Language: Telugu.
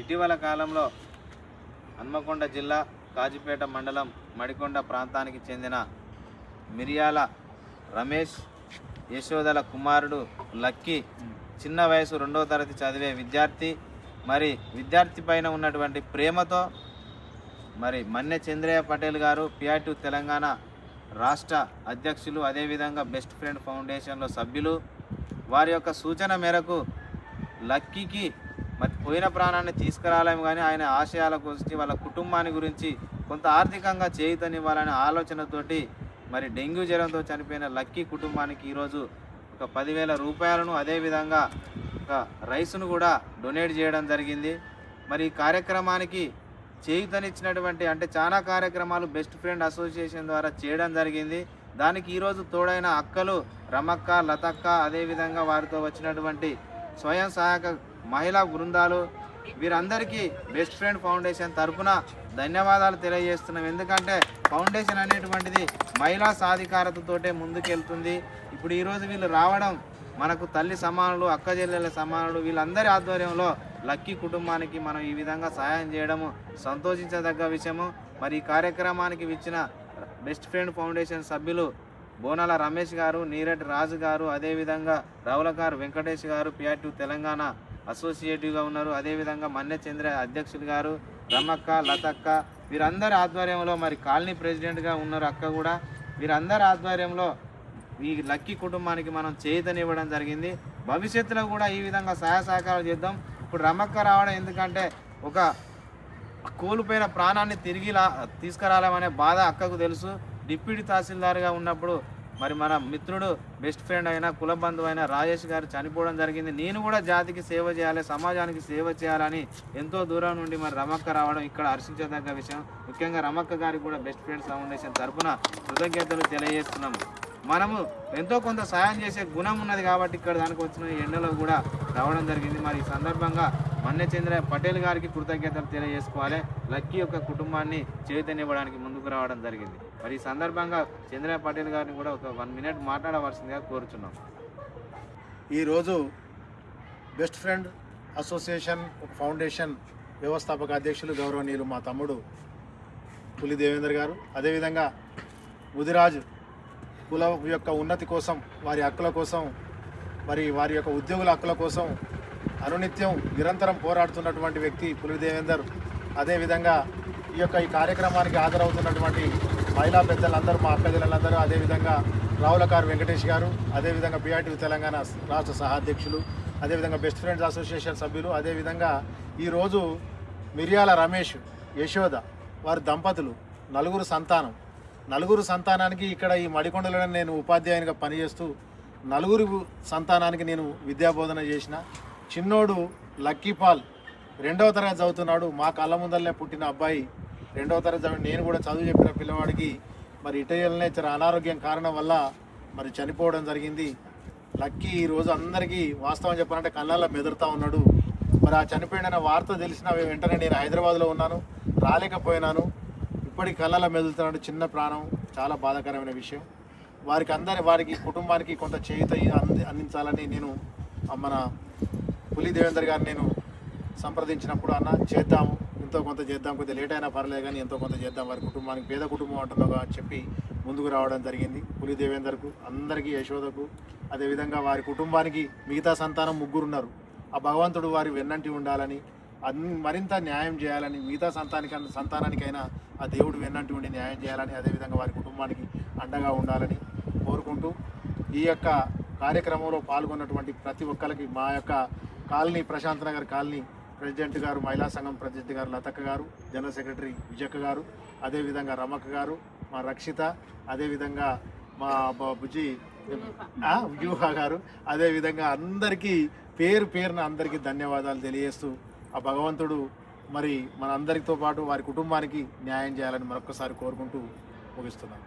ఇటీవల కాలంలో హన్మకొండ జిల్లా కాజీపేట మండలం మడికొండ ప్రాంతానికి చెందిన మిరియాల రమేష్ యశోదల కుమారుడు లక్కీ చిన్న వయసు 2వ తరగతి చదివే విద్యార్థి. మరి విద్యార్థి పైన ఉన్నటువంటి ప్రేమతో మరి మన్నె చంద్రయ్య పటేల్ గారు PITU తెలంగాణ రాష్ట్ర అధ్యక్షులు, అదేవిధంగా బెస్ట్ ఫ్రెండ్ ఫౌండేషన్లో సభ్యులు, వారి యొక్క సూచన మేరకు లక్కీకి మరి పోయిన ప్రాణాన్ని తీసుకురాలేము కానీ ఆయన ఆశయాల గురించి వాళ్ళ కుటుంబాన్ని గురించి కొంత ఆర్థికంగా చేయూతనివ్వాలనే ఆలోచనతోటి మరి డెంగ్యూ జ్వరంతో చనిపోయిన లక్కీ కుటుంబానికి ఈరోజు ఒక 10,000 రూపాయలను అదేవిధంగా ఒక రైస్ను కూడా డొనేట్ చేయడం జరిగింది. మరి ఈ కార్యక్రమానికి చేయూతనిచ్చినటువంటి అంటే చాలా కార్యక్రమాలు బెస్ట్ ఫ్రెండ్ అసోసియేషన్ ద్వారా చేయడం జరిగింది. దానికి ఈరోజు తోడైన అక్కలు రమక్క, లతక్క, అదేవిధంగా వారితో వచ్చినటువంటి స్వయం సహాయక మహిళా బృందాలు, వీరందరికీ బెస్ట్ ఫ్రెండ్ ఫౌండేషన్ తరఫున ధన్యవాదాలు తెలియజేస్తున్నాం. ఎందుకంటే ఫౌండేషన్ అనేటువంటిది మహిళా సాధికారతతోటే ముందుకెళ్తుంది. ఇప్పుడు ఈరోజు వీళ్ళు రావడం మనకు తల్లి సమానులు, అక్క చెల్లెల సమానులు, వీళ్ళందరి ఆధ్వర్యంలో లక్కీ కుటుంబానికి మనం ఈ విధంగా సహాయం చేయడము సంతోషించదగ్గ విషయము. మరి ఈ కార్యక్రమానికి ఇచ్చిన బెస్ట్ ఫ్రెండ్ ఫౌండేషన్ సభ్యులు బోనాల రమేష్ గారు, నీరెడ్డి రాజు గారు, అదేవిధంగా రౌలకారు వెంకటేష్ గారు PITU తెలంగాణ అసోసియేటివ్గా ఉన్నారు. అదేవిధంగా మన్నె చంద్ర అధ్యక్షులు గారు, రమక్క, లతక్క, వీరందరి ఆధ్వర్యంలో మరి కాలనీ ప్రెసిడెంట్గా ఉన్నారు అక్క కూడా. వీరందరి ఆధ్వర్యంలో ఈ లక్కీ కుటుంబానికి మనం చేయూతనివ్వడం జరిగింది. భవిష్యత్తులో కూడా ఈ విధంగా సహాయ సహకారాలు చేద్దాం. ఇప్పుడు రమక్క రావడం ఎందుకంటే ఒక కోల్పోయిన ప్రాణాన్ని తిరిగి తీసుకురాలేమనే బాధ అక్కకు తెలుసు. డిప్యూటీ తహసీల్దార్గా ఉన్నప్పుడు మరి మన మిత్రుడు బెస్ట్ ఫ్రెండ్ అయిన కుల బంధువు అయిన రాజేష్ గారు చనిపోవడం జరిగింది. నేను కూడా జాతికి సేవ చేయాలి, సమాజానికి సేవ చేయాలని ఎంతో దూరం నుండి మరి రమక్క రావడం ఇక్కడ హర్షించదగ్గ విషయం. ముఖ్యంగా రమక్క గారికి కూడా బెస్ట్ ఫ్రెండ్స్ ఫౌండేషన్ తరఫున కృతజ్ఞతలు తెలియజేస్తున్నాము. మనము ఎంతో కొంత సాయం చేసే గుణం ఉన్నది కాబట్టి ఇక్కడ దానికి వచ్చిన ఎండలో కూడా రావడం జరిగింది. మరి ఈ సందర్భంగా మన్నె చంద్రయ్య పటేల్ గారికి కృతజ్ఞతలు తెలియజేసుకోవాలి. లక్కీ యొక్క కుటుంబాన్ని చేయూతనివ్వడానికి ముందుకు రావడం జరిగింది. మరి ఈ సందర్భంగా చంద్రయ్య పటేల్ గారిని కూడా ఒక 1 మినిట్ మాట్లాడవలసిందిగా కోరుచున్నాం. ఈరోజు బెస్ట్ ఫ్రెండ్ అసోసియేషన్ ఒక ఫౌండేషన్ వ్యవస్థాపక అధ్యక్షులు గౌరవనీయులు మా తమ్ముడు పులి దేవేందర్ గారు, అదేవిధంగా ముదిరాజు కుల యొక్క ఉన్నతి కోసం, వారి హక్కుల కోసం, మరి వారి యొక్క ఉద్యోగుల హక్కుల కోసం అనునిత్యం నిరంతరం పోరాడుతున్నటువంటి వ్యక్తి పులి దేవేందర్. అదేవిధంగా ఈ కార్యక్రమానికి హాజరవుతున్నటువంటి మహిళా పెద్దలందరూ, మా అక్క జిల్లాలందరూ, అదేవిధంగా రావులకారు వెంకటేష్ గారు, అదేవిధంగా PITU తెలంగాణ రాష్ట్ర సహాధ్యక్షులు, అదేవిధంగా బెస్ట్ ఫ్రెండ్స్ అసోసియేషన్ సభ్యులు, అదేవిధంగా ఈరోజు మిరియాల రమేష్, యశోద వారి దంపతులు నలుగురు సంతానానికి ఇక్కడ ఈ మడికొండలో నేను ఉపాధ్యాయునిగా పనిచేస్తూ నలుగురు సంతానానికి నేను విద్యాబోధన చేసిన. చిన్నోడు లక్కీపాల్ 2వ తరగతి చదువుతున్నాడు. మా కళ్ళ ముందరనే పుట్టిన అబ్బాయి 2వ తరగతి చదివి, నేను కూడా చదువు చెప్పిన పిల్లవాడికి మరి ఇటీవలనే అనారోగ్యం కారణం వల్ల మరి చనిపోవడం జరిగింది. లక్కీ ఈరోజు అందరికీ వాస్తవం చెప్పాలంటే కళ్ళల్లో మెదురుతూ ఉన్నాడు. మరి ఆ చనిపోయిన వార్త తెలిసిన వెంటనే నేను హైదరాబాద్లో ఉన్నాను, రాలేకపోయినాను. ఇప్పటికి కళ్ళల్లో మెదులుతున్నాడు. చిన్న ప్రాణం, చాలా బాధాకరమైన విషయం. వారికి కుటుంబానికి కొంత చేయూత అందించాలని నేను మన పులి దేవేందర్ గారిని నేను సంప్రదించినప్పుడు, అన్న చేద్దాము, ఎంతో కొంత చేద్దాం, కొద్దిగా లేట్ అయినా పర్లేదు కానీ ఎంతో కొంత చేద్దాం, వారి కుటుంబానికి పేద కుటుంబం అంటున్నాగా అని చెప్పి ముందుకు రావడం జరిగింది. పులి దేవేందర్కు, అందరికీ, యశోదకు, అదేవిధంగా వారి కుటుంబానికి మిగతా సంతానం 3 ఉన్నారు. ఆ భగవంతుడు వారి వెన్నంటి ఉండాలని, మరింత న్యాయం చేయాలని, మిగతా సంతానానికైనా ఆ దేవుడు వెన్నంటి ఉండి న్యాయం చేయాలని, అదేవిధంగా వారి కుటుంబానికి అండగా ఉండాలని కోరుకుంటూ ఈ యొక్క కార్యక్రమంలో పాల్గొన్నటువంటి ప్రతి ఒక్కరికి మా యొక్క colony, Prashant Nagar colony president గారు, మహిళా సంఘం ప్రెసిడెంట్ గారు లతక్క గారు, జనరల్ సెక్రటరీ విజయక్క గారు, అదేవిధంగా రమక్క గారు, మా రక్షిత, అదేవిధంగా మా బుజ్జి వ్యూహ గారు, అదేవిధంగా అందరికీ పేరున అందరికీ ధన్యవాదాలు తెలియజేస్తూ ఆ భగవంతుడు మరి మన అందరితో పాటు వారి కుటుంబానికి న్యాయం చేయాలని మరొకసారి కోరుకుంటూ ముగిస్తున్నాను.